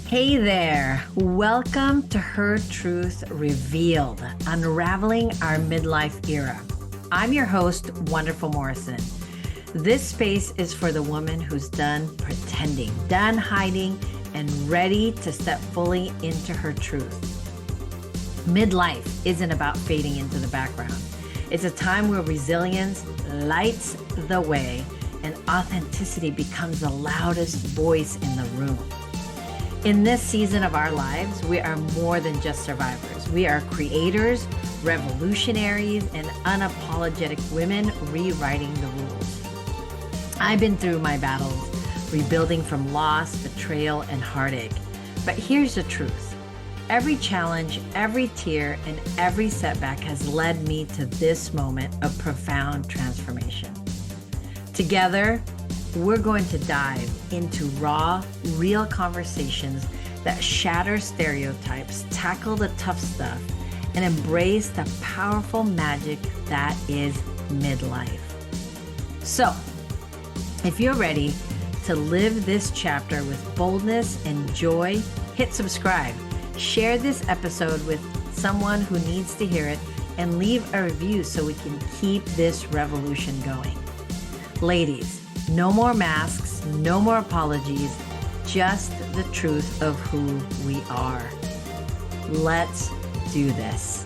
Hey there, welcome to Her Truth Revealed, Unraveling Our Midlife Era. I'm your host, Wonderful Morrison. This space is for the woman who's done pretending, done hiding, and ready to step fully into her truth. Midlife isn't about fading into the background. It's a time where resilience lights the way and authenticity becomes the loudest voice in the room. In this season of our lives, we are more than just survivors. We are creators, revolutionaries, and unapologetic women rewriting the rules. I've been through my battles, rebuilding from loss, betrayal, and heartache. But here's the truth. Every challenge, every tear, and every setback has led me to this moment of profound transformation. Together, we're going to dive into raw, real conversations that shatter stereotypes, tackle the tough stuff, and embrace the powerful magic that is midlife. So, if you're ready to live this chapter with boldness and joy, hit subscribe. Share this episode with someone who needs to hear it and leave a review so we can keep this revolution going. Ladies, no more masks, no more apologies, just the truth of who we are. Let's do this.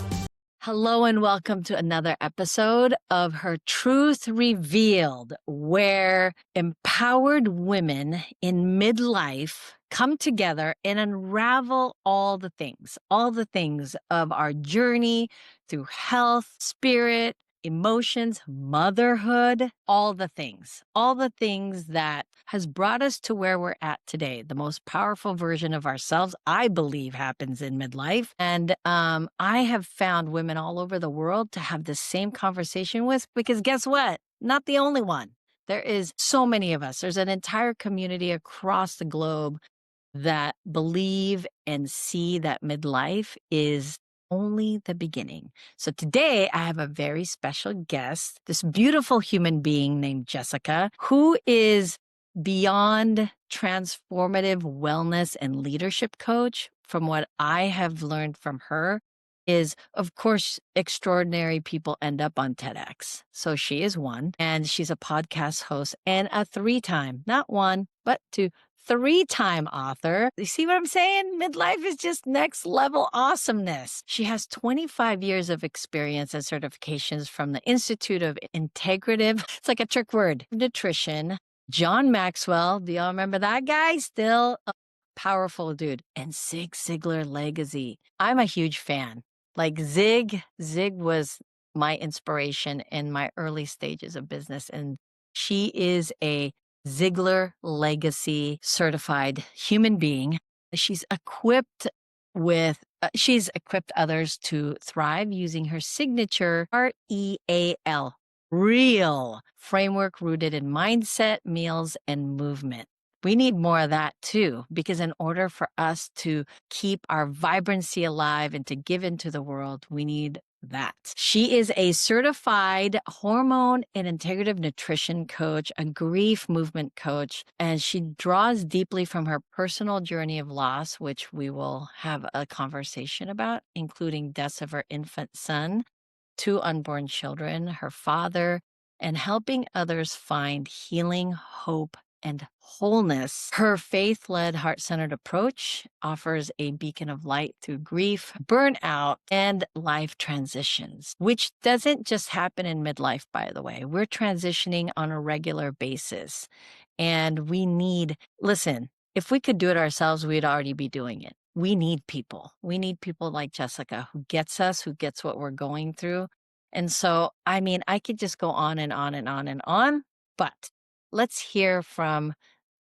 Hello and welcome to another episode of Her Truth Revealed, where empowered women in midlife come together and unravel all the things of our journey through health, spirit, emotions, motherhood, all the things that has brought us to where we're at today. The most powerful version of ourselves, I believe, happens in midlife. And I have found women all over the world to have the same conversation with, because guess what? Not the only one. There is so many of us. There's an entire community across the globe that believe and see that midlife is only the beginning. So today I have a very special guest, this beautiful human being named Jessica, who is beyond transformative wellness and leadership coach. From what I have learned from her is, of course, extraordinary people end up on TEDx. So she is one, and she's a podcast host and a not one, but three-time author. You see what I'm saying? Midlife is just next level awesomeness. She has 25 years of experience and certifications from the Institute of Integrative, it's like a trick word, nutrition. John Maxwell, do y'all remember that guy? Still a powerful dude. And Zig Ziglar legacy. I'm a huge fan. Like Zig was my inspiration in my early stages of business. And she is a Ziglar legacy certified human being. She's equipped others to thrive using her signature REAL, real framework rooted in mindset, meals, and movement. We need more of that too, because in order for us to keep our vibrancy alive and to give into the world, we need that. She is a certified hormone and integrative nutrition coach, a grief movement coach, and she draws deeply from her personal journey of loss, which we will have a conversation about, including deaths of her infant son, 2 unborn children, her father, and helping others find healing, hope, and wholeness. Her faith-led, heart-centered approach offers a beacon of light through grief, burnout, and life transitions, which doesn't just happen in midlife, by the way. We're transitioning on a regular basis. And listen, if we could do it ourselves, we'd already be doing it. We need people. We need people like Jessica who gets us, who gets what we're going through. And so, I could just go on and on and on and on, but let's hear from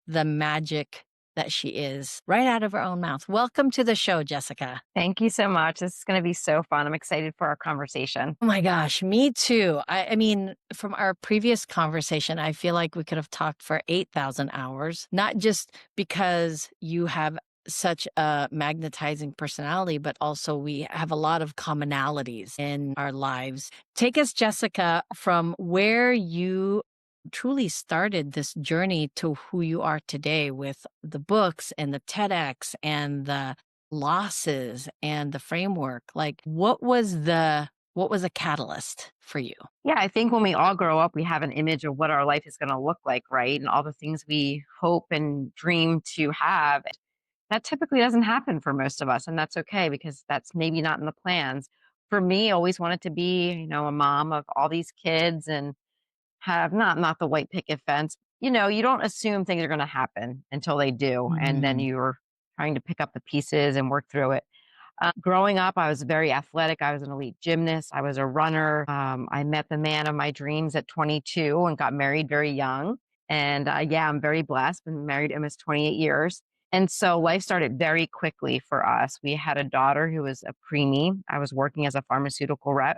the magic that she is right out of her own mouth. Welcome to the show, Jessica. Thank you so much. This is going to be so fun. I'm excited for our conversation. Oh my gosh, me too. From our previous conversation, I feel like we could have talked for 8,000 hours, not just because you have such a magnetizing personality, but also we have a lot of commonalities in our lives. Take us, Jessica, from where you truly started this journey to who you are today with the books and the TEDx and the losses and the framework. Like what was a catalyst for you? Yeah, I think when we all grow up, we have an image of what our life is going to look like, right? And all the things we hope and dream to have. That typically doesn't happen for most of us. And that's okay because that's maybe not in the plans. For me, I always wanted to be, a mom of all these kids and have not the white picket fence. You don't assume things are going to happen until they do. And then Mhm. you're trying to pick up the pieces and work through it. Growing up, I was very athletic. I was an elite gymnast. I was a runner. I met the man of my dreams at 22 and got married very young. And yeah, I'm very blessed. Been married almost 28 years. And so life started very quickly for us. We had a daughter who was a preemie. I was working as a pharmaceutical rep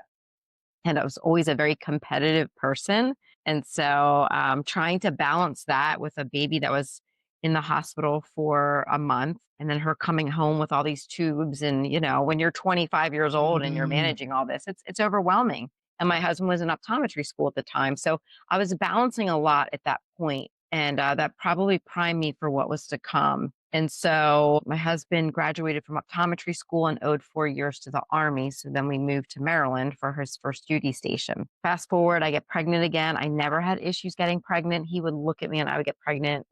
and I was always a very competitive person. And so trying to balance that with a baby that was in the hospital for a month and then her coming home with all these tubes and when you're 25 years old and you're Mhm. managing all this, it's overwhelming. And my husband was in optometry school at the time, so I was balancing a lot at that point, and that probably primed me for what was to come. And so my husband graduated from optometry school and owed 4 years to the Army. So then we moved to Maryland for his first duty station. Fast forward, I get pregnant again. I never had issues getting pregnant. He would look at me and I would get pregnant.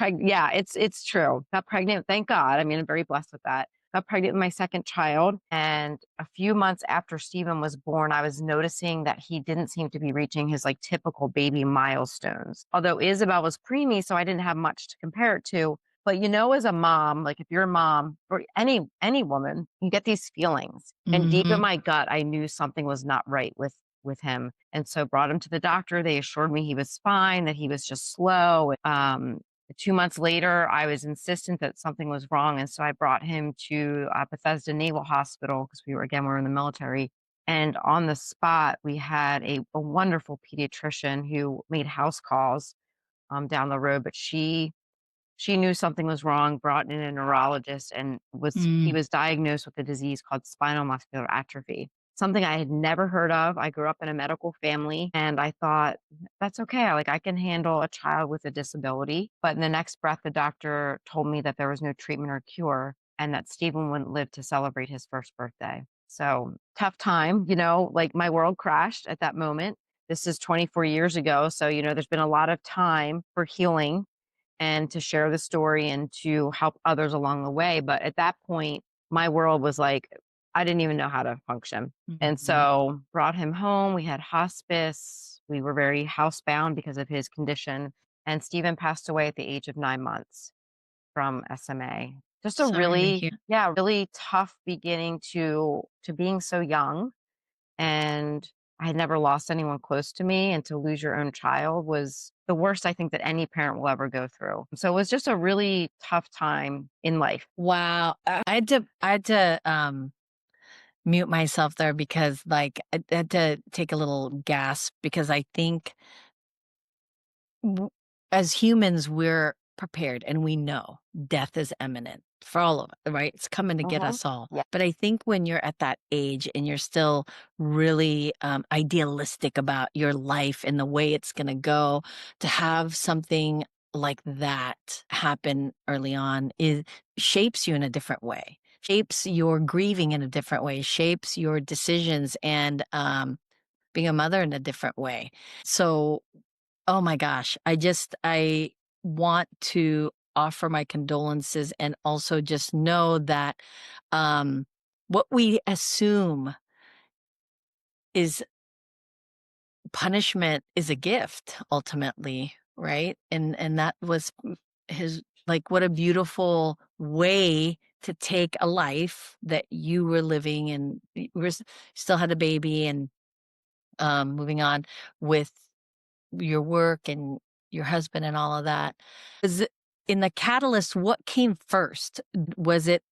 Yeah, it's true. Got pregnant, thank God. I mean, I'm very blessed with that. Got pregnant with my second child. And a few months after Stephen was born, I was noticing that he didn't seem to be reaching his like typical baby milestones. Although Isabel was preemie, so I didn't have much to compare it to. But as a mom, like if you're a mom or any woman, you get these feelings. And deep in Mhm. my gut, I knew something was not right with him. And so brought him to the doctor. They assured me he was fine, that he was just slow. 2 months later, I was insistent that something was wrong. And so I brought him to Bethesda Naval Hospital because we were in the military. And on the spot, we had a wonderful pediatrician who made house calls down the road, but she knew something was wrong, brought in a neurologist, and he Mm. was diagnosed with a disease called spinal muscular atrophy, something I had never heard of. I grew up in a medical family and I thought, that's okay. Like I can handle a child with a disability. But in the next breath, the doctor told me that there was no treatment or cure and that Stephen wouldn't live to celebrate his first birthday. So tough time, like my world crashed at that moment. This is 24 years ago. So, there's been a lot of time for healing and to share the story and to help others along the way. But at that point, my world was like, I didn't even know how to function. And Mhm. so brought him home. We had hospice. We were very housebound because of his condition. And Stephen passed away at the age of 9 months from SMA. Just a Sorry to really, hear. yeah, really tough beginning to being so young, and I had never lost anyone close to me, and to lose your own child was the worst I think that any parent will ever go through. So it was just a really tough time in life. Wow. I had to mute myself there because like I had to take a little gasp because I think w- as humans, we're prepared and we know death is imminent for all of it, right? It's coming to get Mhm. us all. Yeah. But I think when you're at that age and you're still really idealistic about your life and the way it's going to go, to have something like that happen early on is shapes you in a different way, shapes your grieving in a different way, shapes your decisions and being a mother in a different way. So oh my gosh. I want to offer my condolences and also just know that um, what we assume is punishment is a gift ultimately, right? And that was his like what a beautiful way to take a life that you were living and still had a baby and moving on with your work and your husband and all of that. Was it in the catalyst, what came first? Was it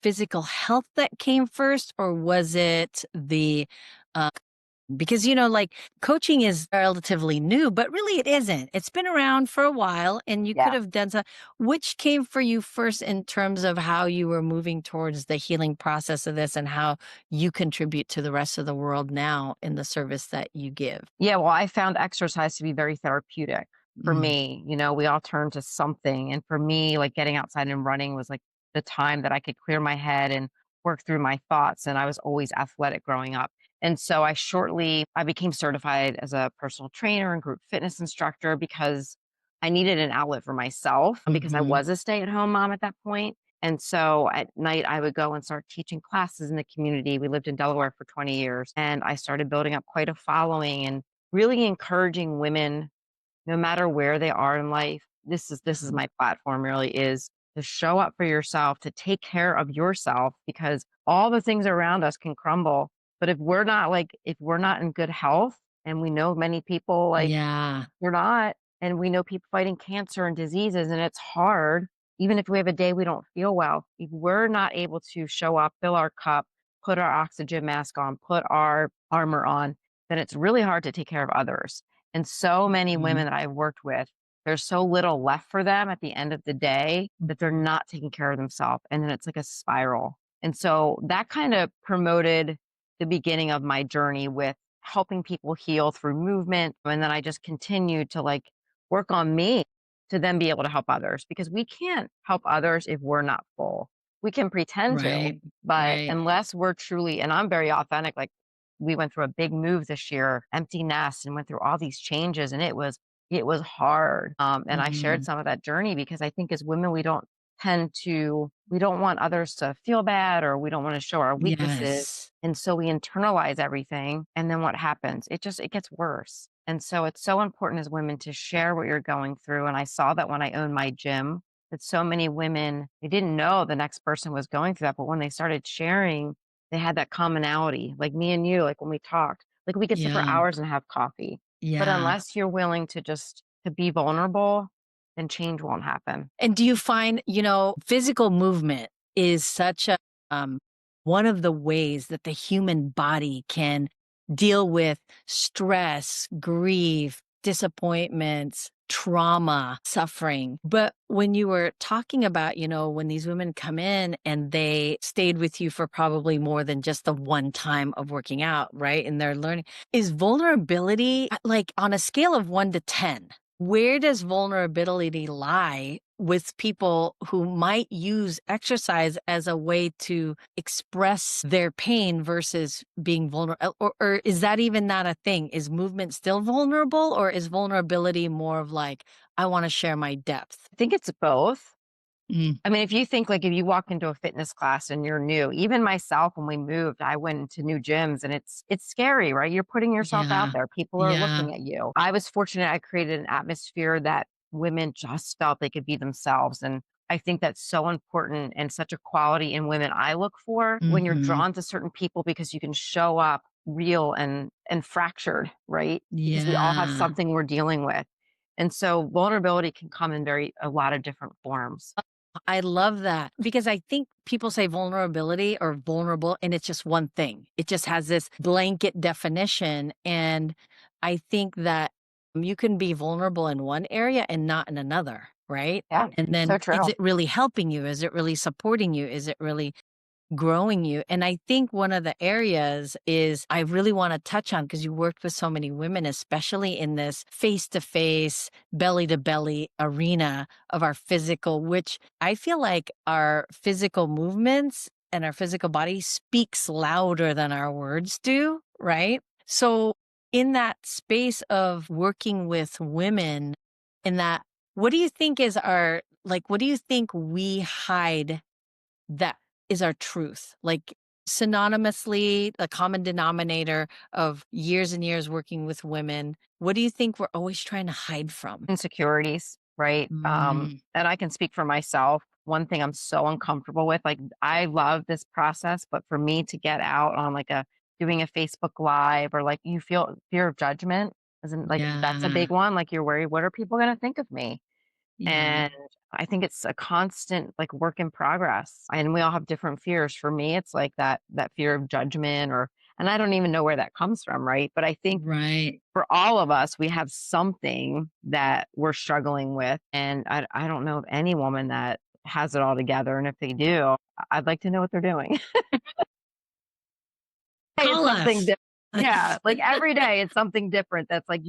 physical health that came first, or was it the Because, like coaching is relatively new, but really it isn't. It's been around for a while and you could Yeah. have done so. Which came for you first in terms of how you were moving towards the healing process of this and how you contribute to the rest of the world now in the service that you give? Yeah, well, I found exercise to be very therapeutic for Mm, me. We all turn to something. And for me, like getting outside and running was like the time that I could clear my head and work through my thoughts. And I was always athletic growing up. And so I became certified as a personal trainer and group fitness instructor because I needed an outlet for myself because I mhm. was a stay-at-home mom at that point. And so at night, I would go and start teaching classes in the community. We lived in Delaware for 20 years, and I started building up quite a following and really encouraging women, no matter where they are in life. This is my platform, really, is to show up for yourself, to take care of yourself, because all the things around us can crumble. But if we're not in good health, and we know many people like Yeah, we're not. And we know people fighting cancer and diseases, and it's hard. Even if we have a day we don't feel well, if we're not able to show up, fill our cup, put our oxygen mask on, put our armor on, then it's really hard to take care of others. And so many mhm, women that I've worked with, there's so little left for them at the end of the day that they're not taking care of themselves. And then it's like a spiral. And so that kind of promoted the beginning of my journey with helping people heal through movement. And then I just continued to like work on me to then be able to help others, because we can't help others if we're not full. We can pretend to, right, but right. unless we're truly, and I'm very authentic, like we went through a big move this year, empty nest, and went through all these changes, and it was hard. And I shared Mhm. some of that journey because I think as women we don't want others to feel bad, or we don't want to show our weaknesses. Yes. And so we internalize everything. And then what happens? It gets worse. And so it's so important as women to share what you're going through. And I saw that when I owned my gym, that so many women, they didn't know the next person was going through that. But when they started sharing, they had that commonality, like me and you, like when we talked, like we could sit for Yeah, hours and have coffee. But yeah. unless you're willing to just to be vulnerable, then change won't happen. And do you find, physical movement is such a um one of the ways that the human body can deal with stress, grief, disappointments, trauma, suffering. But when you were talking about, when these women come in and they stayed with you for probably more than just the one time of working out, right? And they're learning, is vulnerability like on a scale of 1 to 10? Where does vulnerability lie with people who might use exercise as a way to express their pain versus being vulnerable? Or is that even not a thing? Is movement still vulnerable, or is vulnerability more of like, I want to share my depth? I think it's both. Mm, I mean, if you think like if you walk into a fitness class and you're new, even myself when we moved, I went into new gyms and it's scary, right? You're putting yourself out yeah. there. People are Yeah. looking at you. I was fortunate I created an atmosphere that women just felt they could be themselves. And I think that's so important and such a quality in women I look for when you're Hmm. drawn to certain people, because you can show up real and fractured, right? Because we all have Yeah. something we're dealing with. And so vulnerability can come in a lot of different forms. I love that because I think people say vulnerability or vulnerable, and it's just one thing. It just has this blanket definition. And I think that you can be vulnerable in one area and not in another, right? Yeah, And so then is true. it really helping you? Is it really supporting you? Is it really growing you? And I think one of the areas is I really want to touch on because you worked with so many women, especially in this face to face, belly to belly arena of our physical, which I feel like our physical movements and our physical body speaks louder than our words do, right? So, in that space of working with women, in that, what do you think is our, like, what do you think we hide that is our truth? Like, synonymously, the common denominator of years and years working with women, what do you think we're always trying to hide from? Insecurities, right? Mm, And I can speak for myself. One thing I'm so uncomfortable with, like I love this process, but for me to get out on like a doing a Facebook Live, or like you feel fear of judgment, isn't like that's a yeah, big one. Like you're worried, what are people gonna think of me? yeah. And I think it's a constant like work in progress. And we all have different fears. For me, it's like that fear of judgment, or And I don't even know where that comes from, right? But I think Right. for all of us, we have something that we're struggling with. And I don't know of any woman that has it all together. And if they do, I'd like to know what they're doing. Hey, it's Call something us. different. Yeah, like every day it's something different that's like,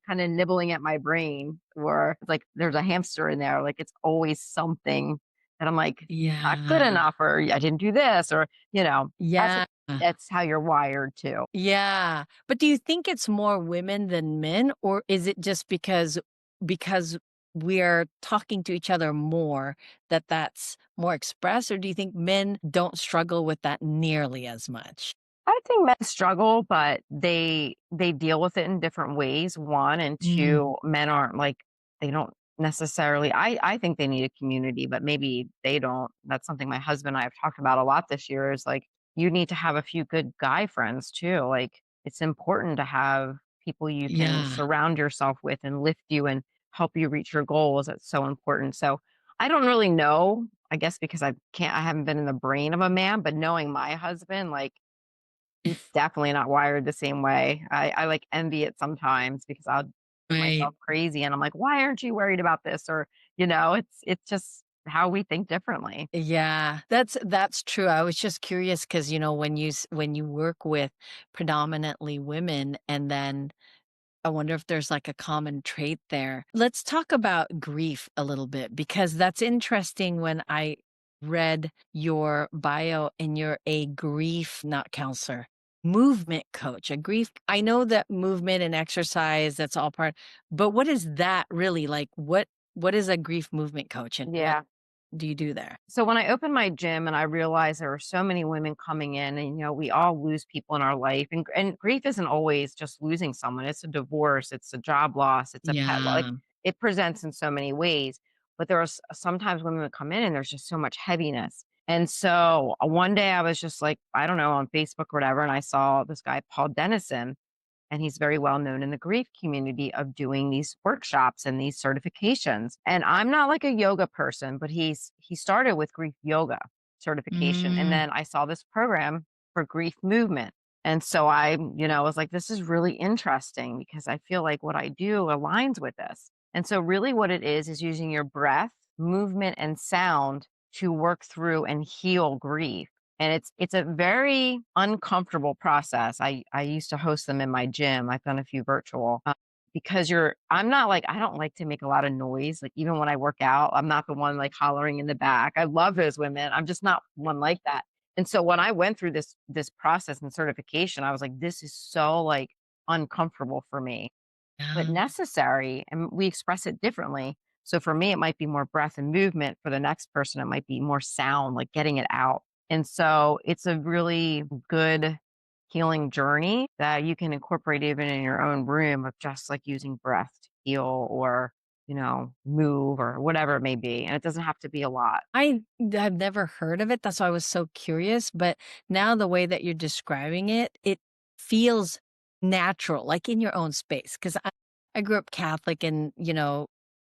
kind of nibbling at my brain, or it's like there's a hamster in there. Like it's always something that I'm like, not good Yeah. enough, or I didn't do this, or, that's Yeah. that's how you're wired too. Yeah. But do you think it's more women than men, or is it just because we're talking to each other more that that's more expressed, or do you think men don't struggle with that nearly as much? I think men struggle, but they deal with it in different ways. One and Mm. two, men aren't like they don't necessarily. I think they need a community, but maybe they don't. That's something my husband and I have talked about a lot this year. Is like you need to have a few good guy friends too. Like it's important to have people you can Yeah. surround yourself with and lift you and help you reach your goals. It's so important. So I don't really know. I guess because I haven't been in the brain of a man, but knowing my husband, like he's definitely not wired the same way. I, like, envy it sometimes because I'll do Right. myself crazy and I'm like, "Why aren't you worried about this?" Or, it's just how we think differently. Yeah, that's true. I was just curious because when you work with predominantly women, and then I wonder if there's like a common trait there. Let's talk about grief a little bit because that's interesting. When I read your bio, and you're a grief, not counselor, movement coach, a grief. I know that movement and exercise, that's all part, but what is that really like? What is a grief movement coach, and what Yeah. do you do there? So when I opened my gym and I realized there were so many women coming in, and we all lose people in our life, and grief isn't always just losing someone. It's a divorce, it's a job loss, it's a pet loss. Like Yeah. it presents in so many ways. But there are sometimes women would come in and there's just so much heaviness. And so one day I was just like, I don't know, on Facebook or whatever, and I saw this guy, Paul Dennison, and he's very well known in the grief community of doing these workshops and these certifications. And I'm not like a yoga person, but he started with grief yoga certification, and Mm, then I saw this program for grief movement. And so I, was like, this is really interesting because I feel like what I do aligns with this. And so really what it is using your breath, movement, and sound to work through and heal grief. And it's a very uncomfortable process. I used to host them in my gym. I've done a few virtual, because I'm not like, I don't like to make a lot of noise. Like even when I work out, I'm not the one like hollering in the back. I love those women. I'm just not one like that. And so when I went through this process and certification, I was like, this is so like uncomfortable for me, but yeah. necessary, and we express it differently. So for me, it might be more breath and movement. For the next person, it might be more sound, like getting it out. And so it's a really good healing journey that you can incorporate even in your own room of just like using breath to heal, or, move, or whatever it may be. And it doesn't have to be a lot. I've never heard of it. That's why I was so curious. But now the way that you're describing it, it feels natural, like in your own space. Because I grew up Catholic, and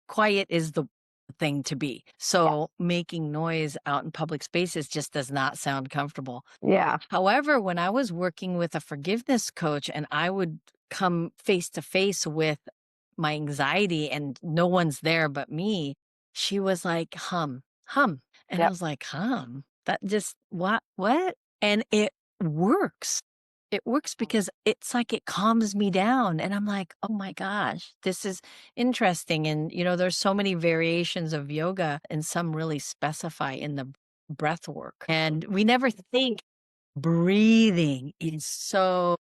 quiet is the thing to be. Yeah. So making noise out in public spaces just does not sound comfortable. Yeah. However, when I was working with a forgiveness coach, and I would come face to face with my anxiety and no one's there but me, she was like, hum, hum. And I Yep. was like, hum, that just, what? And it works. It works because it's like it calms me down. And I'm like, oh my gosh, this is interesting. And, there's so many variations of yoga, and some really specify in the breath work. And we never think breathing is so,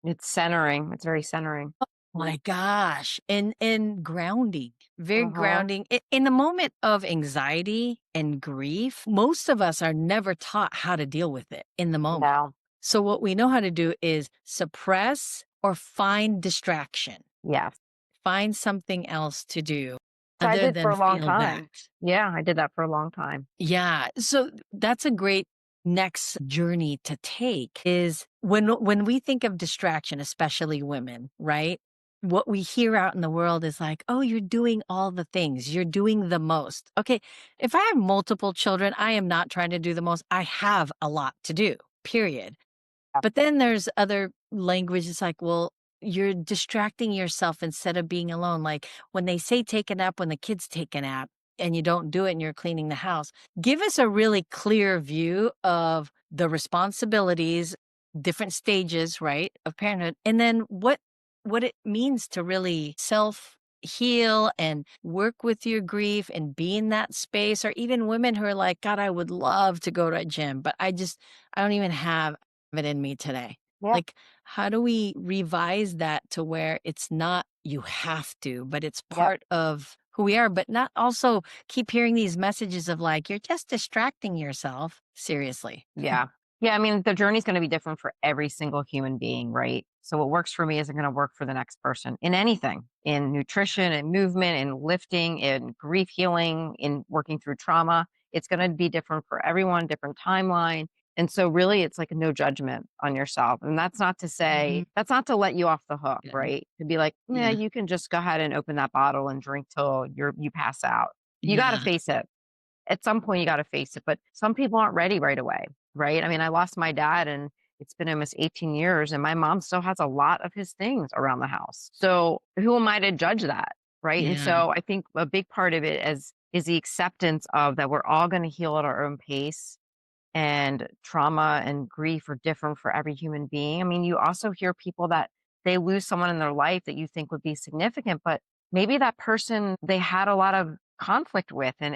It's centering. It's very centering. my gosh, and grounding, very Uh-huh. grounding. In the moment of anxiety and grief, most of us are never taught how to deal with it in the moment. No. So what we know how to do is suppress or find distraction, Yes. find something else to do So I other did for than a long feel that. time. Yeah, I did that for a long time. Yeah. So that's a great next journey to take, is when we think of distraction, especially women, right? What we hear out in the world is like, "Oh, you're doing all the things. You're doing the most." Okay, if I have multiple children, I am not trying to do the most. I have a lot to do. Period. But then there's other language. It's like, well, you're distracting yourself instead of being alone. Like when they say take a nap when the kids take a nap and you don't do it and you're cleaning the house, give us a really clear view of the responsibilities, different stages, right, of parenthood, and then what it means to really self heal and work with your grief and be in that space, or even women who are like, God, I would love to go to a gym, but I don't even have it in me today. Yeah. Like, how do we revise that to where it's not you have to, but it's Yep. part of who we are, but not also keep hearing these messages of like, you're just distracting yourself. Seriously. Yeah. Yeah. I mean, the journey's going to be different for every single human being, right? So what works for me isn't going to work for the next person in anything, in nutrition and movement and lifting, in grief healing, in working through trauma. It's going to be different for everyone, different timeline. And so really it's like no judgment on yourself. And that's not to say, Mhm. that's not to let you off the hook, Yeah. right? To be like, yeah, Yeah. you can just go ahead and open that bottle and drink till you pass out. You got to Yeah. face it at some point. You got to face it, but some people aren't ready right away, right? I mean, I lost my dad and it's been almost 18 years and my mom still has a lot of his things around the house. So who am I to judge that? Right. And Yeah. so I think a big part of it is the acceptance of that we're all going to heal at our own pace, and trauma and grief are different for every human being. I mean, you also hear people that they lose someone in their life that you think would be significant, but maybe that person they had a lot of conflict with and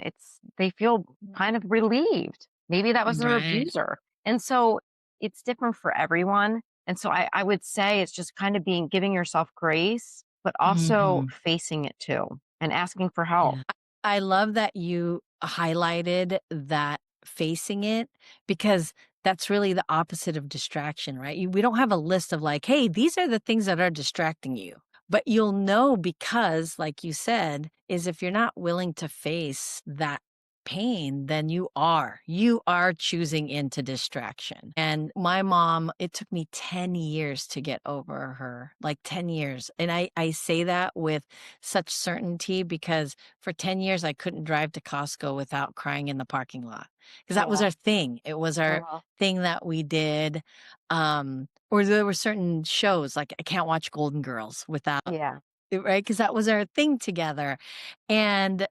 they feel kind of relieved. Maybe that was their Right. abuser. And so it's different for everyone. And so I would say it's just kind of giving yourself grace, but also Mhm. facing it too and asking for help. Yeah. I love that you highlighted that facing it because that's really the opposite of distraction, right? We don't have a list of like, hey, these are the things that are distracting you. But you'll know because, like you said, is if you're not willing to face that pain, then you are choosing into distraction. And my mom, it took me 10 years to get over her, like 10 years. And I say that with such certainty because for 10 years I couldn't drive to Costco without crying in the parking lot because that was Yeah. our thing. It was our Uh-huh. thing that we did. Or there were certain shows like I can't watch Golden Girls without Yeah. right because that was our thing together. And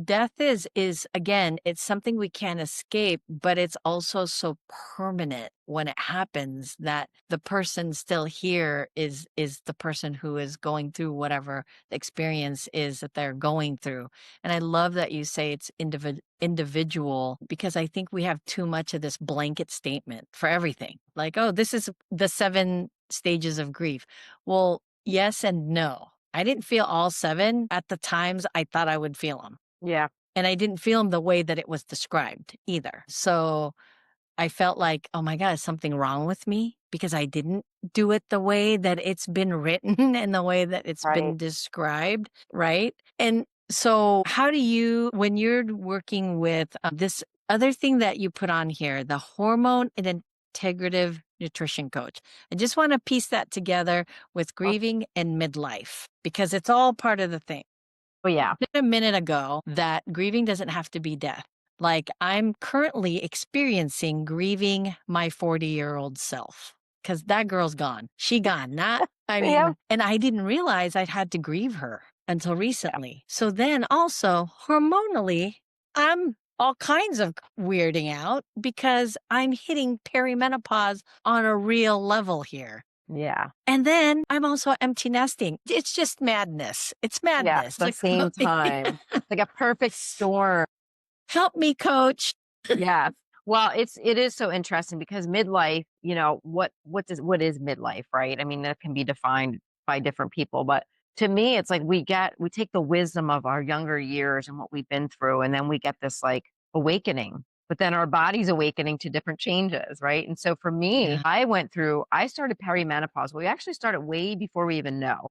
death is again, it's something we can't escape, but it's also so permanent when it happens that the person still here is the person who is going through whatever the experience is that they're going through. And I love that you say it's individual because I think we have too much of this blanket statement for everything. Like, oh, this is the 7 stages of grief. Well, yes and no. I didn't feel all 7 at the times I thought I would feel them. Yeah. And I didn't feel them the way that it was described either. So I felt like, "Oh my god, is something wrong with me?" Because I didn't do it the way that it's been written and the way that it's Right. been described, right? And so how do you when you're working with, this other thing that you put on here, the hormone and integrative nutrition coach. I just wanna piece that together with Oh, grieving and midlife because it's all part of the thing oh, yeah. said a minute ago that grieving doesn't have to be death. Like I'm currently experiencing grieving my 40-year-old self because that girl's gone. She gone. Not, I Yeah. mean, and I didn't realize I'd had to grieve her until Yeah. recently. So then also hormonally, I'm all kinds of weirding out because I'm hitting perimenopause on a real level here. Yeah. And then I'm also empty nesting. It's just madness. It's Yeah. madness. The Like, same time. Like a perfect storm. help me, coach. Yeah. Well, it is so interesting because midlife, what is midlife, right? I mean, that can be defined by different people, but to me, it's like we take the wisdom of our younger years and what we've been through, and then we get this like awakening. But then our body's awakening to different changes, right? And so for me, Yeah. I started perimenopause. We actually started way before we even know.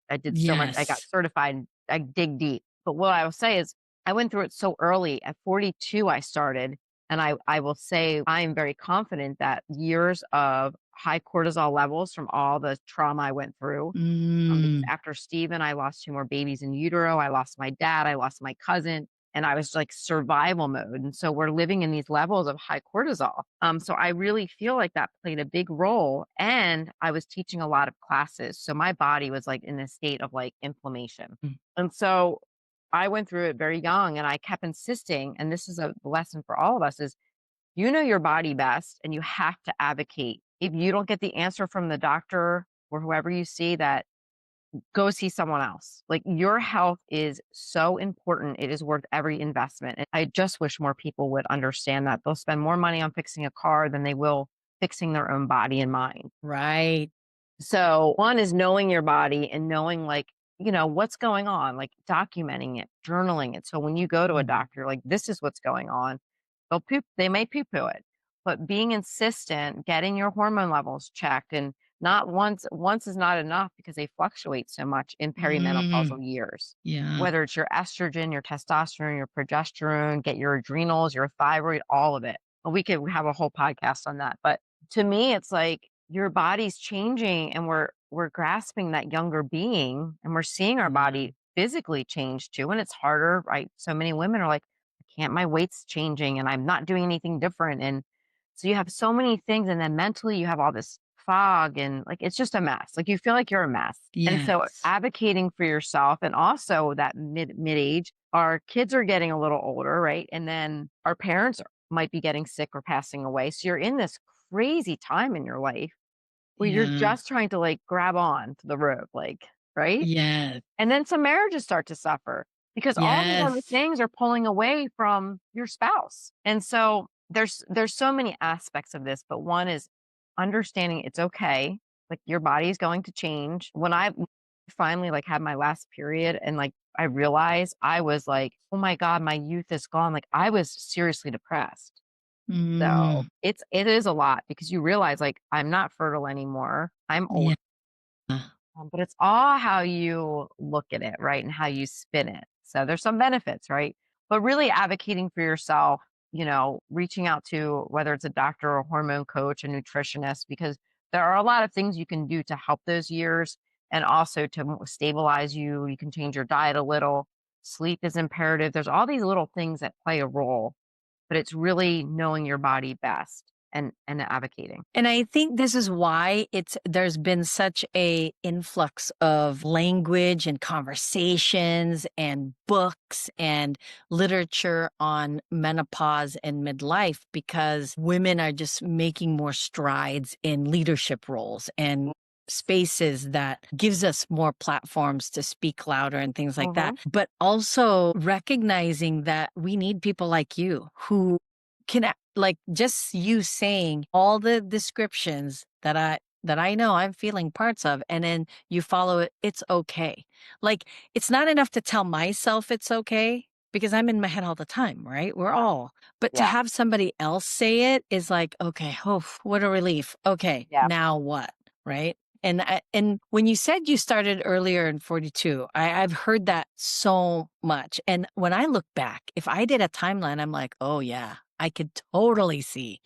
I did so much. I got Yes. certified. I dig deep. But what I will say is I went through it so early. At 42, I started. And I will say I am very confident that years of high cortisol levels from all the trauma I went through. Because Mm. after Stephen, I lost 2 more babies in utero. I lost my dad. I lost my cousin. and I was like survival mode. And so we're living in these levels of high cortisol. So I really feel like that played a big role. And I was teaching a lot of classes. So my body was like in a state of like inflammation. Mm. And so I went through it very young and I kept insisting, and this is a lesson for all of us is you know your body best and you have to advocate. If you don't get the answer from the doctor or whoever you see, that go see someone else. Like your health is so important. It is worth every investment. And I just wish more people would understand that. They'll spend more money on fixing a car than they will fixing their own body and mind. Right. So, one is knowing your body and knowing, like, what's going on, like documenting it, journaling it. So, when you go to a Mhm. doctor, like, this is what's going on, they may poo poo it, but being insistent, getting your hormone levels checked, and not once is not enough because they fluctuate so much in Mm. perimenopausal years. Yeah. Whether it's your estrogen, your testosterone, your progesterone, get your adrenals, your thyroid, all of it. We could have a whole podcast on that. But to me, it's like your body's changing and we're grasping that younger being and we're seeing our Yeah. body physically change too. And it's harder, right? So many women are like, I can't, my weight's changing and I'm not doing anything different. And so you have so many things. And then mentally you have all this fog and like it's just a mess. Like you feel like you're a mess. And so Yes. advocating for yourself and also that mid age, our kids are getting a little older, right? And then our parents might be getting sick or passing away. So you're in this crazy time in your life where you're Yeah. just trying to like grab on to the rope, like, right? Yes. And then some marriages start to suffer because all these other Yes. things are pulling away from your spouse. And so there's so many aspects of this, but one is understanding it's okay. Like your body is going to change. When I finally like had my last period and like I realized I was like, oh my God, my youth is gone. Like I was seriously depressed. So Mm. it is a lot because you realize like I'm not fertile anymore. I'm Yeah. old, but it's all how you look at it, right? And how you spin it. So there's some benefits, right? But really advocating for yourself, reaching out to whether it's a doctor or a hormone coach, a nutritionist, because there are a lot of things you can do to help those years and also to stabilize you. You can change your diet a little. Sleep is imperative. There's all these little things that play a role, but it's really knowing your body best and advocating. And I think this is why there's been such a influx of language and conversations and books and literature on menopause and midlife because women are just making more strides in leadership roles and spaces that gives us more platforms to speak louder and things like that. Mm-hmm. But also recognizing that we need people like you who like just you saying all the descriptions that I know I'm feeling parts of, and then you follow it, it's okay. Like, it's not enough to tell myself it's okay because I'm in my head all the time, right? We're all. But to Yeah. have somebody else say it is like, okay, oh, what a relief. Okay, Yeah. now what? Right? And when you said you started earlier in 42, I've heard that so much. And when I look back, if I did a timeline, I'm like, oh yeah, I could totally see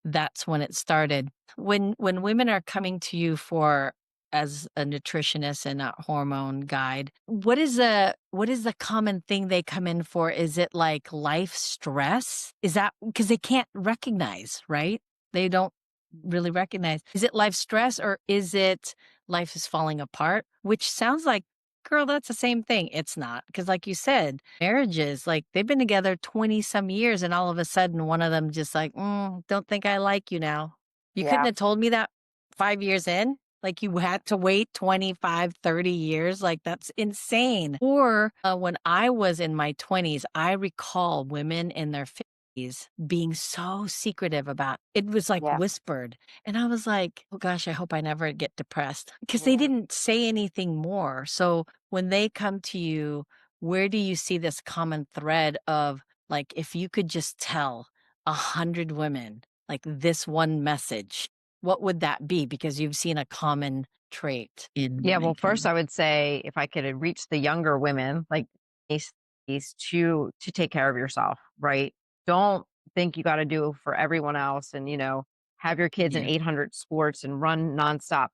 that's when it started. When women are coming to you for as a nutritionist and a hormone guide, what is the common thing they come in for? Is it like life stress? Is that because they can't recognize, right? They don't really recognize. Is it life stress or is it life is falling apart? Which sounds like, girl, that's the same thing. It's not. Because, like you said, marriages, like they've been together 20 some years, and all of a sudden one of them just like, don't think I like you now. You couldn't Yeah. have told me that 5 years in. Like you had to wait 25, 30 years. Like that's insane. Or when I was in my 20s, I recall women in their 50s being so secretive about it was like Yeah. whispered. And I was like, oh gosh, I hope I never get depressed because they Yeah. didn't say anything more. So when they come to you, where do you see this common thread of like, if you could just tell 100 women like this one message, what would that be? Because you've seen a common trait in Yeah, well, first mankind. I would say if I could reach the younger women, like is to take care of yourself, right? Don't think you got to do for everyone else and have your kids in Yeah. 800 sports and run nonstop.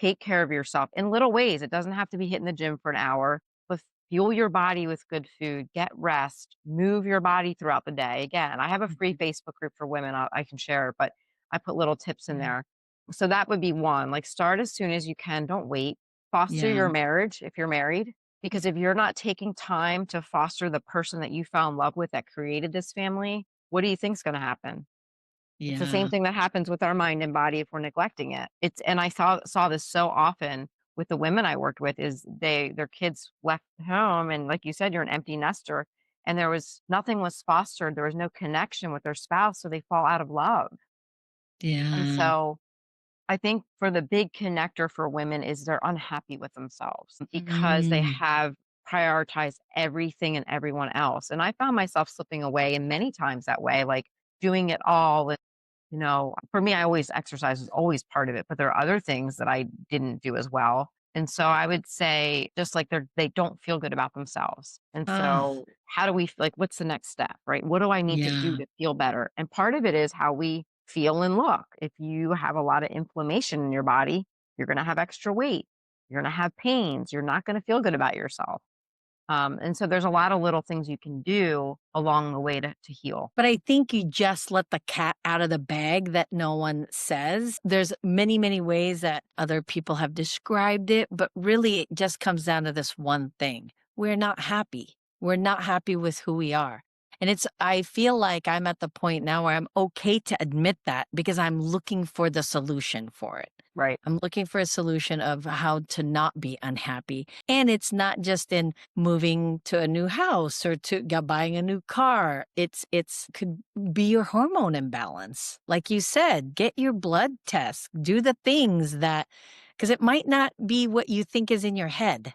Take care of yourself in little ways. It doesn't have to be hitting the gym for an hour, but fuel your body with good food, get rest, move your body throughout the day. Again, I have a free Mhm. Facebook group for women I can share, but I put little tips in Yeah. there. So that would be one. Like start as soon as you can. Don't wait. Foster Yeah. your marriage if you're married. Yeah. Because if you're not taking time to foster the person that you fell in love with that created this family, what do you think's going to happen? It's the same Yeah. thing that happens with our mind and body if we're neglecting it. It's and I saw this so often with the women I worked with is their kids left home and like you said, you're an empty nester and there was nothing was fostered. There was no connection with their spouse, so they fall out of love. And Yeah. so I think for the big connector for women is they're unhappy with themselves because they Mm. have prioritized everything and everyone else. And I found myself slipping away and many times that way, like doing it all for me, I always exercise was always part of it, but there are other things that I didn't do as well. And so I would say just like they don't feel good about themselves. And Oh, so how do we like what's the next step, right? What do I need to do yeah. to feel better? And part of it is how we feel and look. If you have a lot of inflammation in your body, you're going to have extra weight. You're going to have pains. You're not going to feel good about yourself. And so there's a lot of little things you can do along the way to heal. But I think you just let the cat out of the bag that no one says. There's many, many ways that other people have described it, but really it just comes down to this one thing. We're not happy. We're not happy with who we are. And I feel like I'm at the point now where I'm okay to admit that because I'm looking for the solution for it. Right. I'm looking for a solution of how to not be unhappy. And it's not just in moving to a new house or buying a new car. It's could be your hormone imbalance. Like you said, get your blood test, do the things that because it might not be what you think is in your head.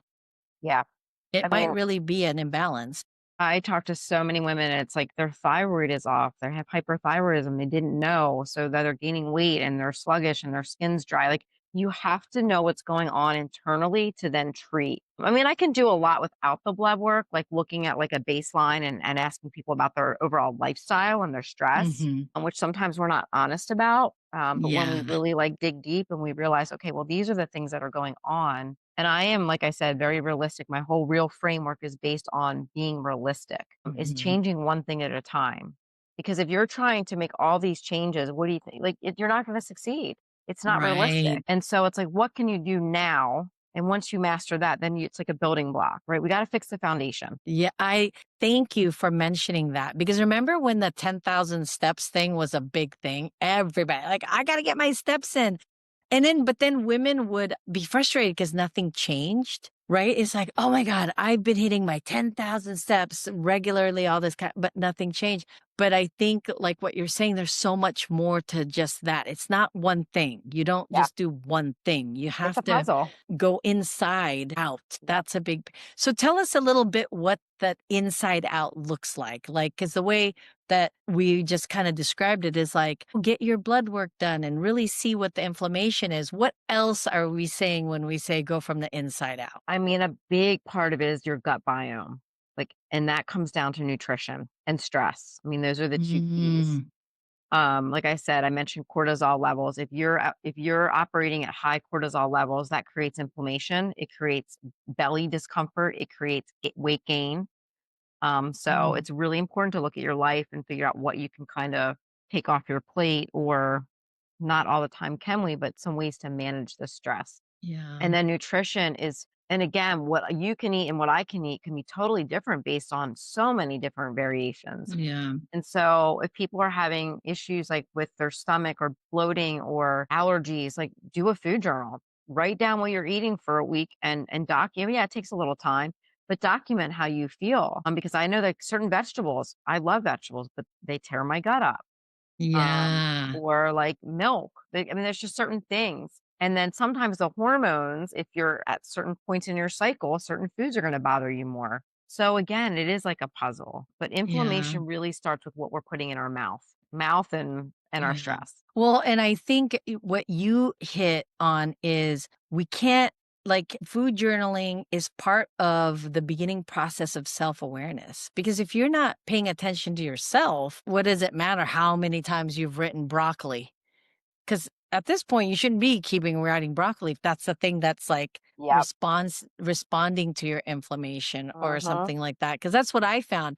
Yeah. It I might mean, really be an imbalance. I talk to so many women and it's like their thyroid is off. They have hyperthyroidism. They didn't know. So that they're gaining weight and they're sluggish and their skin's dry. Like you have to know what's going on internally to then treat. I mean, I can do a lot without the blood work, like looking at like a baseline and asking people about their overall lifestyle and their stress, Mhm. which sometimes we're not honest about. But when we Yeah. really like dig deep and we realize, okay, well, these are the things that are going on, and I am, like I said, very realistic. My whole real framework is based on being realistic, is Mhm. changing one thing at a time. Because if you're trying to make all these changes, what do you think? Like, you're not going to succeed. It's not realistic. Right. And so it's like, what can you do now? And once you master that, then it's like a building block, right? We got to fix the foundation. Yeah, I thank you for mentioning that because remember when the 10,000 steps thing was a big thing? Everybody, like, I got to get my steps in. But then women would be frustrated because nothing changed, right? It's like, oh my God, I've been hitting my 10,000 steps regularly, all this kind, but nothing changed. But I think, like what you're saying, there's so much more to just that. It's not one thing. You don't Yeah. just do one thing. You It's a have to puzzle. go inside out. That's a big. So tell us a little bit what that inside out looks like, because the way that we just kind of described it is like, get your blood work done and really see what the inflammation is. What else are we saying when we say go from the inside out? I mean, a big part of it is your gut biome. Like, and that comes down to nutrition and stress. I mean, those are the two keys. Mm, Like I said, I mentioned cortisol levels. If you're operating at high cortisol levels, that creates inflammation. It creates belly discomfort. It creates weight gain. So mm, it's really important to look at your life and figure out what you can kind of take off your plate, or not all the time can we, but some ways to manage the stress. yeah, And then nutrition is, and again, what you can eat and what I can eat can be totally different based on so many different variations. yeah, And so if people are having issues like with their stomach or bloating or allergies, like do a food journal. Write down what you're eating for a week and document. Yeah, it takes a little time, but document how you feel. Because I know that certain vegetables, I love vegetables, but they tear my gut up. yeah, Or like milk. I mean, there's just certain things. And then sometimes the hormones, if you're at certain points in your cycle, certain foods are going to bother you more. So again, it is like a puzzle, but yeah, inflammation really starts with what we're putting in our mouth and our yeah. stress. Well, and I think what you hit on is we can't, like, food journaling is part of the beginning process of self awareness. Because if you're not paying attention to yourself, what does it matter how many times you've written broccoli? Because at this point, you shouldn't be keeping writing broccoli if that's the thing that's like Yep. responding to your inflammation or Mhm. something like that. Because that's what I found.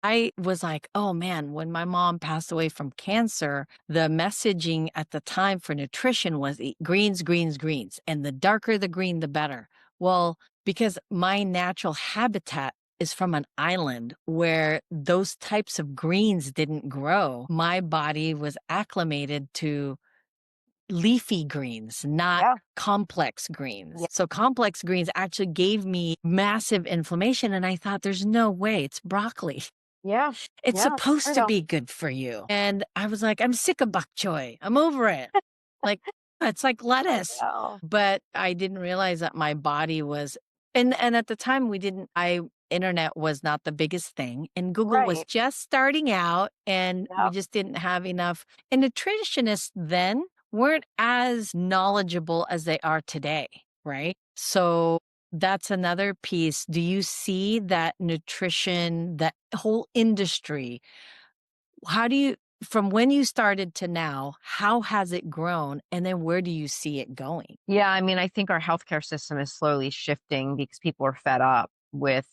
I was like, oh man, when my mom passed away from cancer, the messaging at the time for nutrition was eat greens, greens, greens. And the darker the green, the better. Well, because my natural habitat is from an island where those types of greens didn't grow, my body was acclimated to leafy greens, not Yeah. complex Yeah. greens. So complex greens actually gave me massive inflammation. And I thought, there's no way it's broccoli. Yeah. It's Yeah. supposed to True. be good for you. And I was like, I'm sick of bok choy. I'm over it. Like, it's like I lettuce. know. But I didn't realize that my body was, and at the time we didn't, internet was not the biggest thing and Google was Right. just starting out and we Yep. just didn't have enough. And nutritionists then weren't as knowledgeable as they are today, right? So that's another piece. Do you see that nutrition, that whole industry, how do you, from when you started to now, how has it grown? And then where do you see it going? Yeah, I mean, I think our healthcare system is slowly shifting because people are fed up with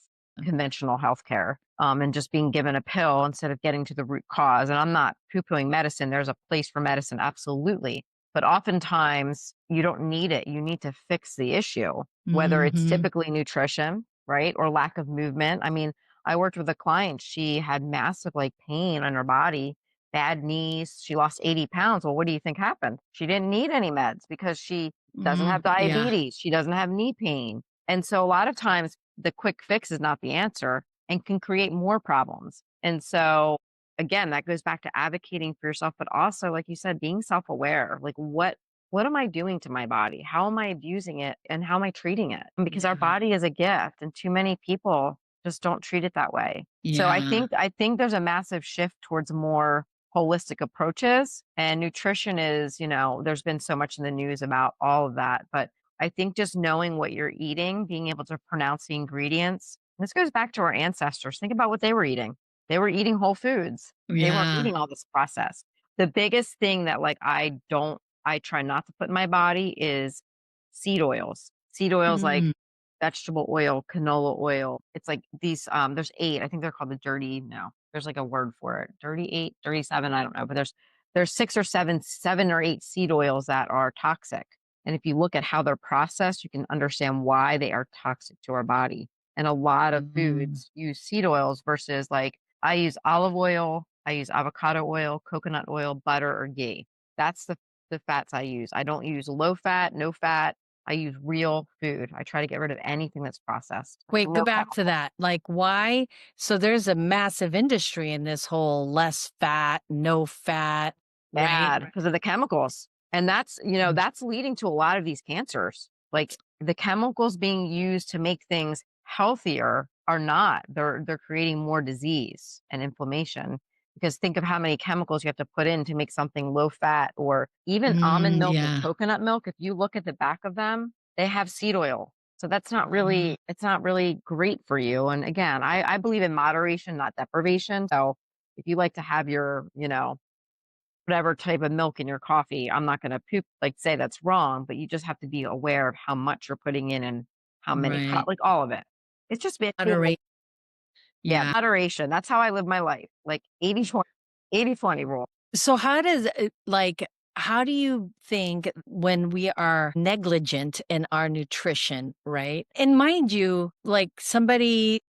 conventional healthcare, and just being given a pill instead of getting to the root cause. And I'm not poo-pooing medicine. There's a place for medicine, absolutely. But oftentimes you don't need it. You need to fix the issue, whether it's Mhm. typically nutrition, right? Or lack of movement. I mean, I worked with a client, she had massive like pain on her body, bad knees. She lost 80 pounds. Well, what do you think happened? She didn't need any meds because she doesn't have Yeah. diabetes. She doesn't have knee pain. And so a lot of times the quick fix is not the answer and can create more problems. And so again, that goes back to advocating for yourself, but also like you said, being self-aware. Like what am I doing to my body? How am I abusing it and how am I treating it? And because our Yeah. body is a gift and too many people just don't treat it that way. So Yeah. I think there's a massive shift towards more holistic approaches, and nutrition is, there's been so much in the news about all of that, but I think just knowing what you're eating, being able to pronounce the ingredients, this goes back to our ancestors. Think about what they were eating. They were eating whole foods. They weren't Yeah. eating all this processed. The biggest thing that like I try not to put in my body is seed oils. Seed oils like Mm. vegetable oil, canola oil. It's like these, there's 8, I think they're called the dirty no, there's like a word for it. Dirty 8, dirty 7, I don't know, but there's 6 or 7 or 8 seed oils that are toxic. And if you look at how they're processed, you can understand why they are toxic to our body. And a lot of Mhm. foods use seed oils versus like I use olive oil, I use avocado oil, coconut oil, butter, or ghee. That's the fats I use. I don't use low fat, no fat. I use real food. I try to get rid of anything that's processed. Wait, go No back to chemicals. that. Like, why? So there's a massive industry in this whole less fat, no fat, right? Bad because of the chemicals. And Mm. that's leading to a lot of these cancers. Like the chemicals being used to make things healthier are not. They're creating more disease and inflammation. Because think of how many chemicals you have to put in to make something low fat or even almond milk and Yeah. coconut milk. If you look at the back of them, they have seed oil. So that's not Mhm. really it's not really great for you. And again, I believe in moderation, not deprivation. So if you like to have your, whatever type of milk in your coffee. I'm not gonna poop like, say that's wrong, but you just have to be aware of how much you're putting in and how many Right. like, all of it. It's just being Moderate. yeah, Yeah. moderation. That's how I live my life, like 80/20, 80/20 rule. So how does it, like, how do you think when we are negligent in our nutrition, right? And mind you, like somebody,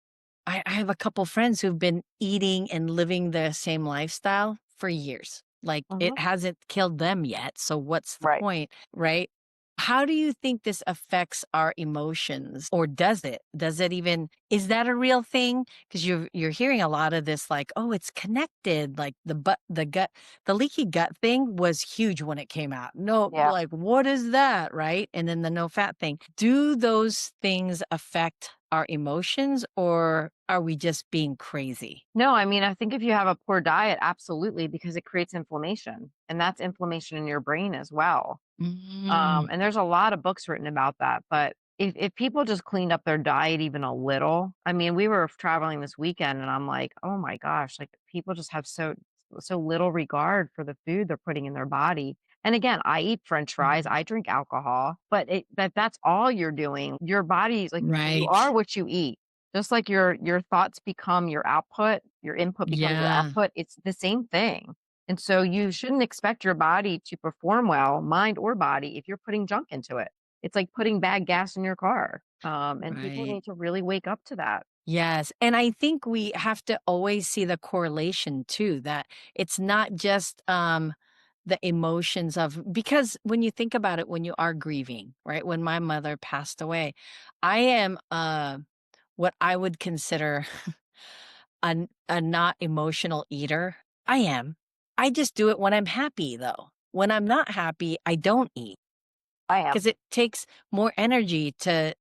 I have a couple friends who've been eating and living the same lifestyle for years. Like Mhm. it hasn't killed them yet. So what's the Right. point, right? How do you think this affects our emotions or does it? Does it even is that a real thing? Because you're hearing a lot of this like, oh, it's connected. Like the gut, the leaky gut thing was huge when it came out. No, Yeah. like what is that, right? And then the no fat thing. Do those things affect our emotions or are we just being crazy? No, I mean, I think if you have a poor diet, absolutely, because it creates inflammation, and that's inflammation in your brain as well. Mm. And there's a lot of books written about that. But if people just cleaned up their diet even a little, I mean, we were traveling this weekend and I'm like, oh my gosh, like people just have so little regard for the food they're putting in their body. And again, I eat French fries, Mhm. I drink alcohol, but that's all you're doing. Your body's like you Right. are what you eat. Just like your thoughts become your output, your input becomes your Yeah. output. It's the same thing. And so you shouldn't expect your body to perform well, mind or body, if you're putting junk into it. It's like putting bad gas in your car. And people Right. need to really wake up to that. Yes, and I think we have to always see the correlation too, that it's not just, the emotions of because when you think about it, when you are grieving, right? When my mother passed away, I am, what I would consider a not emotional eater. I am. I just do it when I'm happy, though. When I'm not happy, I don't eat I am. because it takes more energy to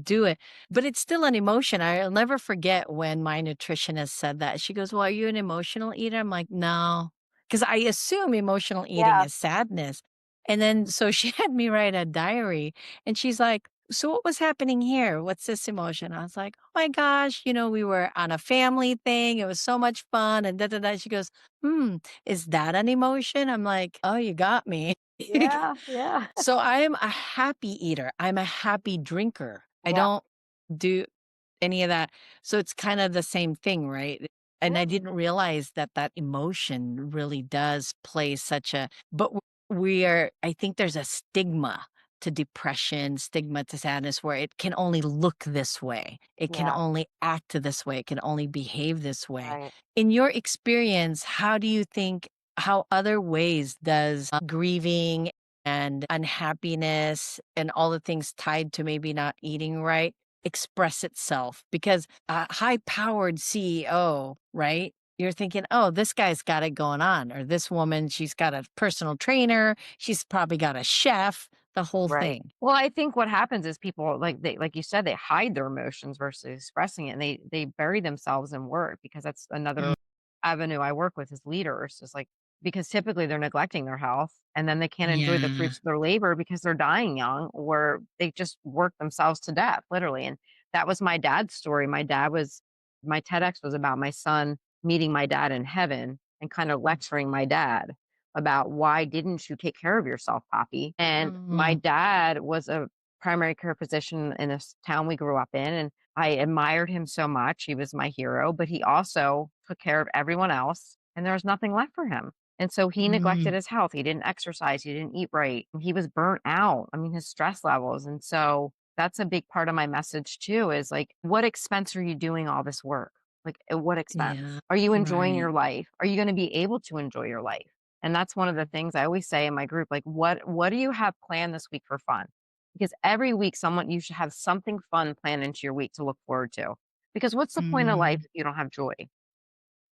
do it, but it's still an emotion. I'll never forget when my nutritionist said that. She goes, "Well, are you an emotional eater?" I'm like, "No," because I assume emotional eating Yeah. is sadness. And then so she had me write a diary, and she's like, "So what was happening here? What's this emotion?" I was like, "Oh my gosh, we were on a family thing. It was so much fun." And da da da. She goes, "Hmm, is that an emotion?" I'm like, "Oh, you got me." Yeah. Yeah. So I am a happy eater. I'm a happy drinker. I Yeah. don't do any of that. So it's kind of the same thing, right? And I Yeah. didn't realize that that emotion really does play such a but we are I think there's a stigma to depression, stigma to sadness where it can only look this way. It can Yeah. only act this way. It can only behave this way. Right. In your experience, how do you think how other ways does grieving and unhappiness and all the things tied to maybe not eating right express itself because a high powered CEO, right? You're thinking, oh, this guy's got it going on, or this woman, she's got a personal trainer, she's probably got a chef, the whole Right. thing. Well, I think what happens is people like you said, they hide their emotions versus expressing it and they bury themselves in work because that's Mm, another avenue I work with is leaders. Is like because typically they're neglecting their health and then they can't enjoy the yeah. fruits of their labor because they're dying young or they just work themselves to death, literally. And that was my dad's story. My TEDx was about my son meeting my dad in heaven and kind of lecturing my dad about why didn't you take care of yourself, Poppy? And my Mhm. dad was a primary care physician in this town we grew up in, and I admired him so much. He was my hero, but he also took care of everyone else, and there was nothing left for him. And so he neglected Mm, his health. He didn't exercise. He didn't eat right. He was burnt out. I mean, his stress levels. And so that's a big part of my message too is like, what expense are you doing all this work? Like, at what expense? yeah. Are you enjoying Right. your life? Are you going to be able to enjoy your life? And that's one of the things I always say in my group, like, what do you have planned this week for fun? Because every week someone you should have something fun planned into your week to look forward to. Because what's the point of life Mm, if you don't have joy?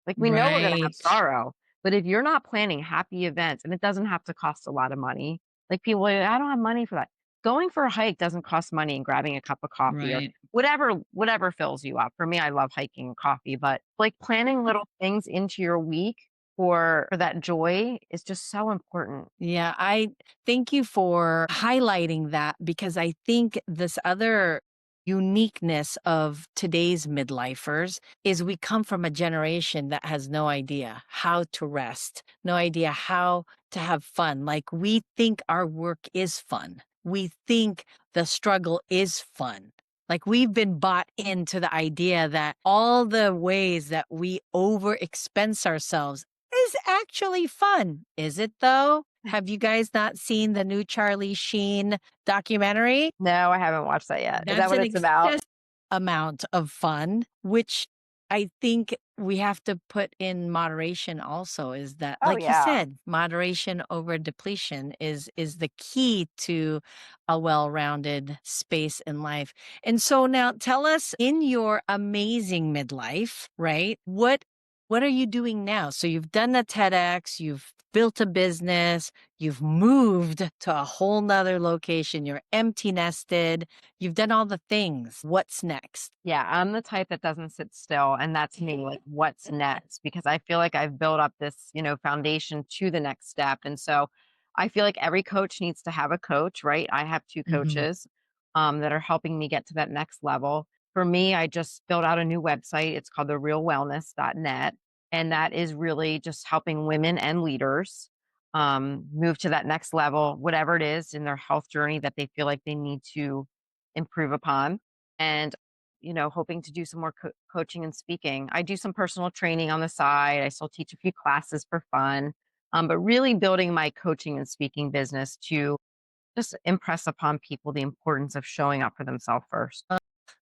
Like we know we're gonna have right. sorrow, but if you're not planning happy events, and it doesn't have to cost a lot of money, like people are like, I don't have money for that. Going for a hike doesn't cost money and grabbing a cup of coffee or Right. whatever fills you up. For me, I love hiking and coffee, but like planning little things into your week for that joy is just so important. Yeah, I thank you for highlighting that because I think this other uniqueness of today's midlifers is we come from a generation that has no idea how to rest, no idea how to have fun. Like we think our work is fun. We think the struggle is fun. Like we've been bought into the idea that all the ways that we over expense ourselves is actually fun. Is it though? Have you guys not seen the new Charlie Sheen documentary? No, I haven't watched that yet. Is that That's what an it's about? excess amount of fun, which I think we have to put in moderation also is that Oh like you yeah. said, moderation over depletion is the key to a well-rounded space in life. And so now tell us in your amazing midlife, right? What are you doing now? So you've done the TEDx, you've built a business, you've moved to a whole nother location, you're empty nested, you've done all the things. What's next? Yeah, I'm the type that doesn't sit still, and that's me, like, what's next? Because I feel like I've built up this, foundation to the next step, and so I feel like every coach needs to have a coach, right? I have 2 Mhm. coaches, that are helping me get to that next level. For me, I just built out a new website, it's called therealwellness.net, and that is really just helping women and leaders, move to that next level, whatever it is in their health journey that they feel like they need to improve upon. And, hoping to do some more coaching and speaking. I do some personal training on the side. I still teach a few classes for fun, but really building my coaching and speaking business to just impress upon people the importance of showing up for themselves first.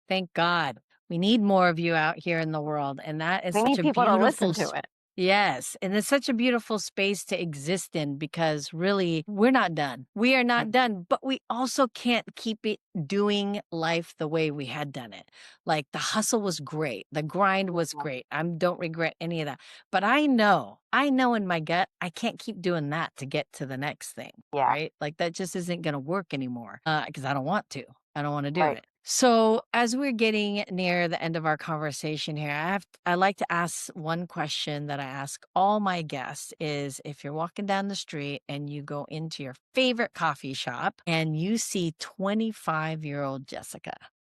Thank God. We need more of you out here in the world, and that is We such need a people to beautiful listen to it. yes, and it's such a beautiful space to exist in because really we're not done. We are not done, but we also can't keep it doing life the way we had done it. Like the hustle was great, the grind was Mhm. great. I don't regret any of that. But I know in my gut, I can't keep doing that to get to the next thing, Yeah, right? Like that just isn't going to work anymore because I don't want to. I don't want to do right. it. So, as we're getting near the end of our conversation here, I like to ask one question that I ask all my guests is if you're walking down the street and you go into your favorite coffee shop and you see 25-year-old Jessica,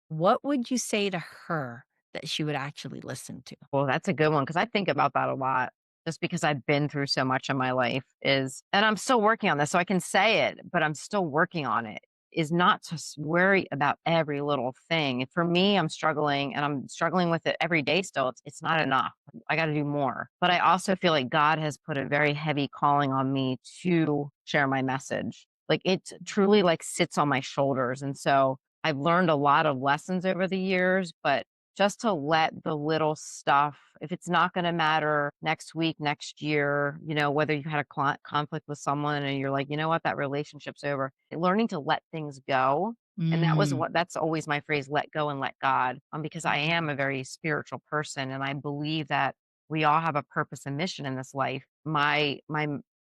what would you say to her that she would actually listen to? Well, that's a good one because I think about that a lot just because I've been through so much in my life and I'm still working on this. So I can say it, but I'm still working on it is not to worry about every little thing. For me, I'm struggling and I'm struggling with it every day still. It's not enough. I got to do more. But I also feel like God has put a very heavy calling on me to share my message. Like it truly like sits on my shoulders. And so I've learned a lot of lessons over the years, but just to let the little stuff, if it's not going to matter next week, next year, whether you had a conflict with someone and you're like, you know what, that relationship's over, learning to let things go. And Mm, that's always my phrase, let go and let God, because I am a very spiritual person and I believe that we all have a purpose and mission in this life. I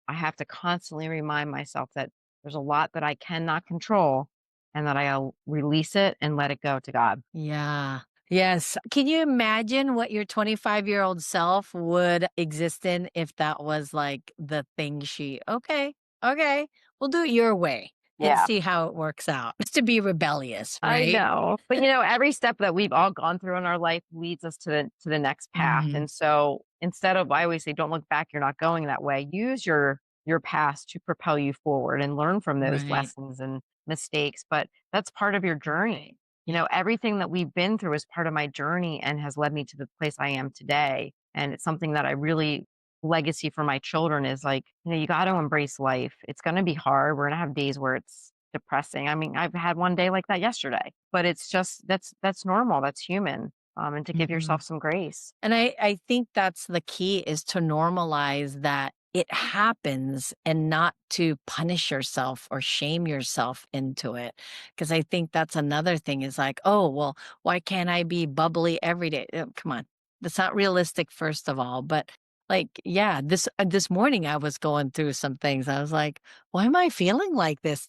have to constantly remind myself that there's a lot that I cannot control and that I'll release it and let it go to God. yeah. Yes. Can you imagine what your 25-year-old self would exist in if that was like the thing okay, we'll do it your way and Yeah. see how it works out. It's to be rebellious, I right? know. But, every step that we've all gone through in our life leads us to the next path. Mhm. And so instead of I always say, don't look back, you're not going that way. Use your past to propel you forward and learn from those Right. lessons and mistakes. But that's part of your journey. Yeah. Everything that we've been through is part of my journey and has led me to the place I am today. And it's something that I really legacy for my children is like, you got to embrace life. It's going to be hard. We're going to have days where it's depressing. I mean, I've had one day like that yesterday, but it's just that's normal. That's human. And to give Mhm. yourself some grace. And I think that's the key is to normalize that it happens and not to punish yourself or shame yourself into it. Because I think that's another thing is like, oh, well, why can't I be bubbly every day? Come on. That's not realistic, first of all. But like, yeah, this morning I was going through some things. I was like, why am I feeling like this?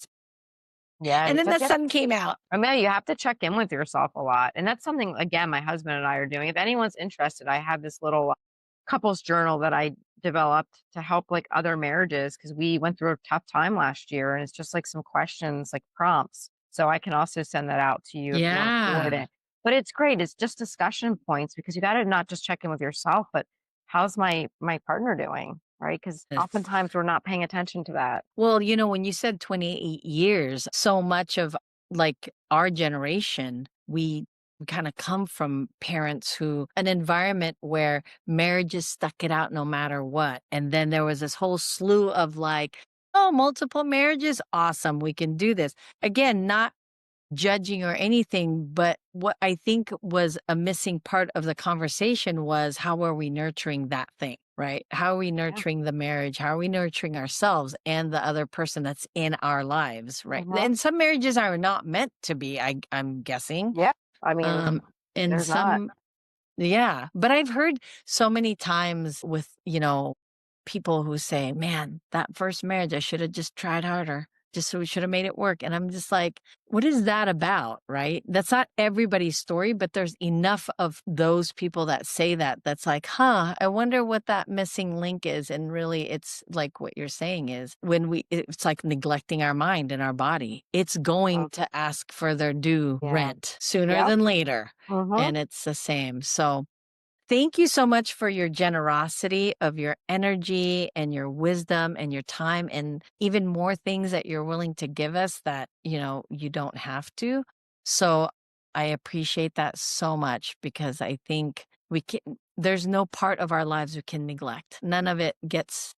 Yeah, And you then took the it. sun came out. I mean, you have to check in with yourself a lot. And that's something, again, my husband and I are doing. If anyone's interested, I have this little couples journal that I developed to help like other marriages because we went through a tough time last year. And it's just like some questions, like prompts. So I can also send that out to you if you want to forward Yeah. it. But it's great. It's just discussion points because you got to not just check in with yourself, but how's my partner doing? Right. Because oftentimes we're not paying attention to that. Well, when you said 28 years, so much of like our generation, we kind of come from parents who an environment where marriages stuck it out no matter what. And then there was this whole slew of like, oh, multiple marriages, awesome, we can do this. Again, not judging or anything, but what I think was a missing part of the conversation was how are we nurturing that thing, right? How are we Yeah. nurturing the marriage? How are we nurturing ourselves and the other person that's in our lives, right? Hmm. And some marriages are not meant to be, I'm guessing. Yeah. I mean, Um, and there's not. some yeah, but I've heard so many times with, people who say, "Man, that first marriage, I should have just tried harder. Just so we should have made it work." And I'm just like, what is that about, right? That's not everybody's story, but there's enough of those people that say that that's like, "Huh, I wonder what that missing link is." And really it's like what you're saying is when it's like neglecting our mind and our body. It's going Mhm. to ask for their due Yeah. rent sooner Yep. than later. Hmm. And it's the same. So Thank you so much for your generosity of your energy and your wisdom and your time and even more things that you're willing to give us that, you don't have to. So I appreciate that so much because I think there's no part of our lives we can neglect. None of it gets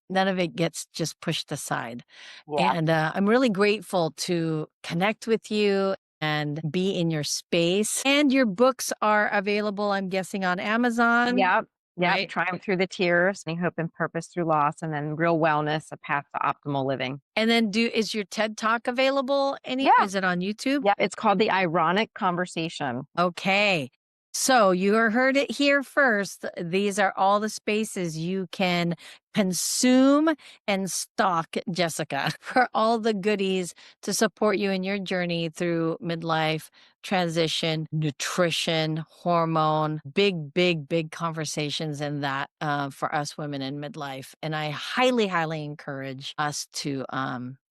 just pushed aside. Yeah. And I'm really grateful to connect with you and be in your space. And your books are available, I'm guessing, on Amazon, Yep. Yep. right? Triumph Through the Tears, Any Hope and Purpose Through Loss, and then Real Wellness, A Path to Optimal Living. And then is your TED Talk available? Yeah. Is it on YouTube? Yep. It's called The Ironic Conversation. Okay. So you heard it here first. These are all the spaces you can consume and stalk Jessica for all the goodies to support you in your journey through midlife, transition, nutrition, hormone, big conversations in that for us women in midlife. And I highly, highly encourage us to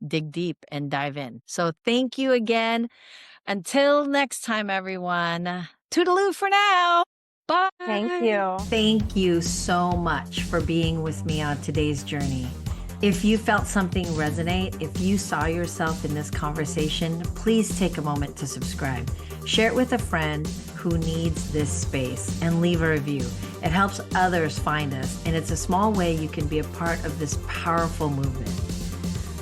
dig deep and dive in. So thank you again. Until next time, everyone. Toodaloo for now. Bye. Thank you. Thank you so much for being with me on today's journey. If you felt something resonate, if you saw yourself in this conversation, please take a moment to subscribe. Share it with a friend who needs this space and leave a review. It helps others find us, and it's a small way you can be a part of this powerful movement.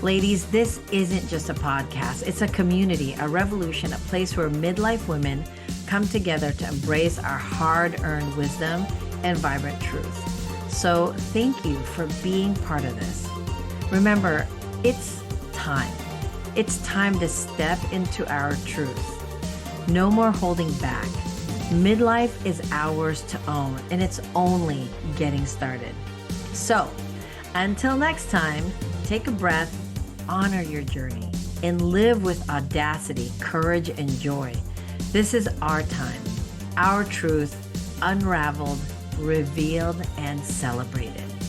Ladies, this isn't just a podcast. It's a community, a revolution, a place where midlife women come together to embrace our hard-earned wisdom and vibrant truth. So thank you for being part of this. Remember, it's time. It's time to step into our truth. No more holding back. Midlife is ours to own, and it's only getting started. So until next time, take a breath, honor your journey, and live with audacity, courage, and joy. This is our time, our truth, unraveled, revealed, and celebrated.